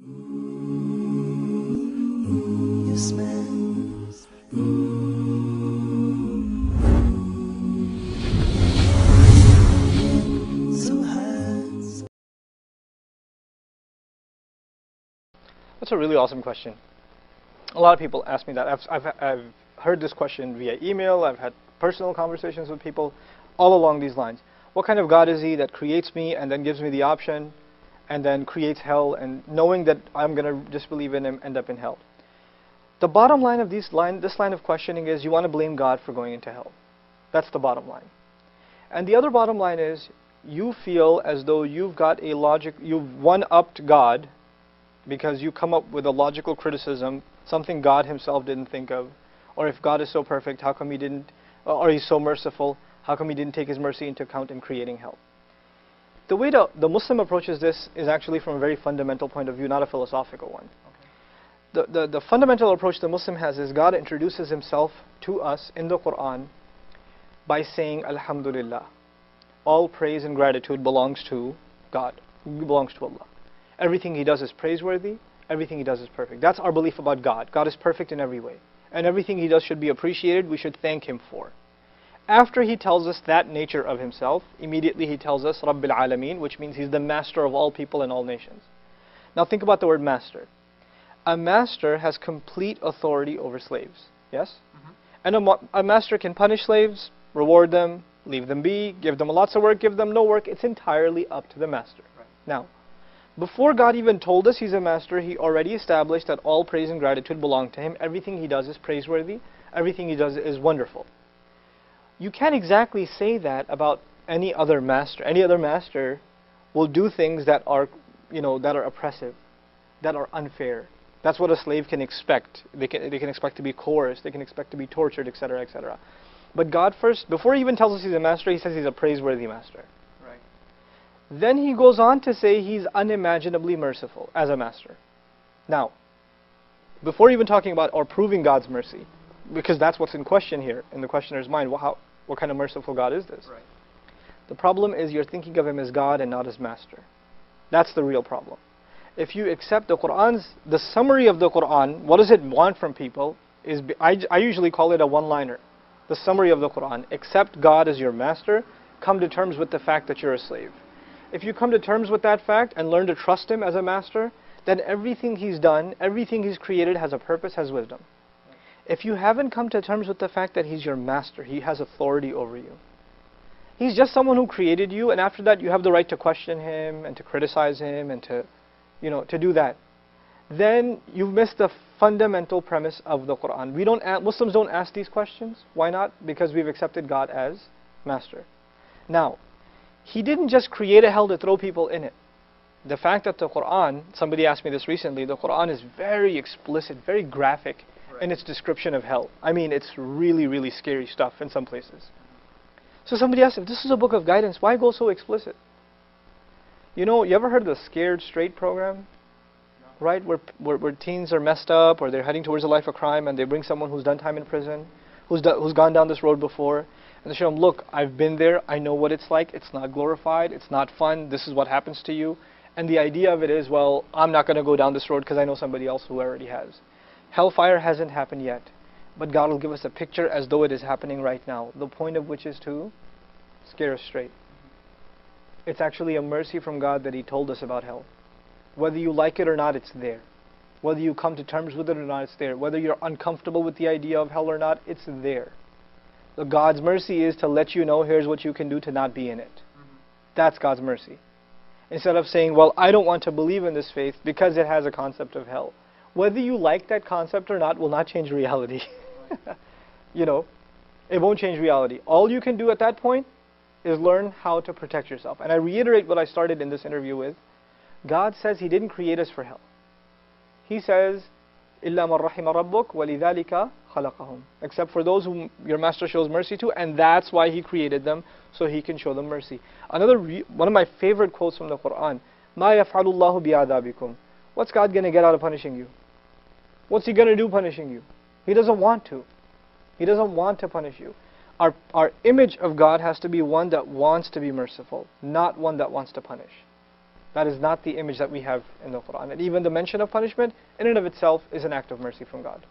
Yes, man. So high. That's a really awesome question. A lot of people ask me that. I've heard this question via email. I've had personal conversations with people all along these lines. What kind of God is he that creates me and then gives me the option and then creates hell, and knowing that I'm going to disbelieve in him, end up in hell? The bottom line of this line of questioning is you want to blame God for going into hell. That's the bottom line. And the other bottom line is you feel as though you've one-upped God because you come up with a logical criticism, something God himself didn't think of. Or if God is so perfect, how come he didn't, or he's so merciful, how come he didn't take his mercy into account in creating hell? The way the Muslim approaches this is actually from a very fundamental point of view, not a philosophical one. The fundamental approach the Muslim has is God introduces himself to us in the Quran by saying, Alhamdulillah. All praise and gratitude belongs to God, belongs to Allah. Everything he does is praiseworthy, everything he does is perfect. That's our belief about God. God is perfect in every way. And everything he does should be appreciated, we should thank him for. After he tells us that nature of himself, immediately he tells us Rabbil Alameen, which means he's the master of all people and all nations. Now think about the word master. A master has complete authority over slaves, yes? And a master can punish slaves, reward them, leave them be, give them lots of work, give them no work. It's entirely up to the master. Right. Now, before God even told us he's a master, he already established that all praise and gratitude belong to him. Everything he does is praiseworthy. Everything he does is wonderful. You can't exactly say that about any other master. Any other master will do things that are, that are oppressive, that are unfair. That's what a slave can expect. They can expect to be coerced. They can expect to be tortured, etc., etc. But God first, before he even tells us he's a master, he says he's a praiseworthy master. Right. Then he goes on to say he's unimaginably merciful as a master. Now, before even talking about or proving God's mercy, because that's what's in question here, in the questioner's mind, what kind of merciful God is this? Right. The problem is you're thinking of him as God and not as master. That's the real problem. If you accept the summary of the Quran, what does it want from people? I usually call it a one-liner. The summary of the Quran: accept God as your master, come to terms with the fact that you're a slave. If you come to terms with that fact and learn to trust him as a master, then everything he's done, everything he's created has a purpose, has wisdom. If you haven't come to terms with the fact that he's your master, he has authority over you. He's just someone who created you, and after that you have the right to question him and to criticize him and to do that. Then you've missed the fundamental premise of the Quran. Muslims don't ask these questions. Why not? Because we've accepted God as master. Now, he didn't just create a hell to throw people in it. The fact that the Quran, somebody asked me this recently, the Quran is very explicit, very graphic in its description of hell. I mean, it's really, really scary stuff in some places. So somebody asked, if this is a book of guidance, why go so explicit? You ever heard of the Scared Straight program? Right, where teens are messed up or they're heading towards a life of crime, and they bring someone who's done time in prison, who's gone down this road before, and they show them, look, I've been there, I know what it's like, it's not glorified, it's not fun, this is what happens to you. And the idea of it is, well, I'm not going to go down this road because I know somebody else who already has. Hellfire hasn't happened yet, but God will give us a picture as though it is happening right now, the point of which is to scare us straight. It's actually a mercy from God that he told us about hell. Whether you like it or not, it's there. Whether you come to terms with it or not, it's there. Whether you're uncomfortable with the idea of hell or not, it's there. God's mercy is to let you know, here's what you can do to not be in it. That's God's mercy. Instead of saying, well, I don't want to believe in this faith because it has a concept of hell. Whether you like that concept or not will not change reality. It won't change reality. All you can do at that point is learn how to protect yourself. And I reiterate what I started in this interview with. God says he didn't create us for hell. He says, إِلَّا مَنْ رَحِمَ رَبُّكَ وَلِذَلِكَ خَلَقَهُم. Except for those whom your master shows mercy to, and that's why he created them, so he can show them mercy. One of my favorite quotes from the Quran, مَا يَفْعَلُ اللَّهُ بِعَذَابِكُمْ. What's God going to get out of punishing you? What's he going to do punishing you? He doesn't want to. He doesn't want to punish you. Our image of God has to be one that wants to be merciful, not one that wants to punish. That is not the image that we have in the Quran. And even the mention of punishment, in and of itself, is an act of mercy from God.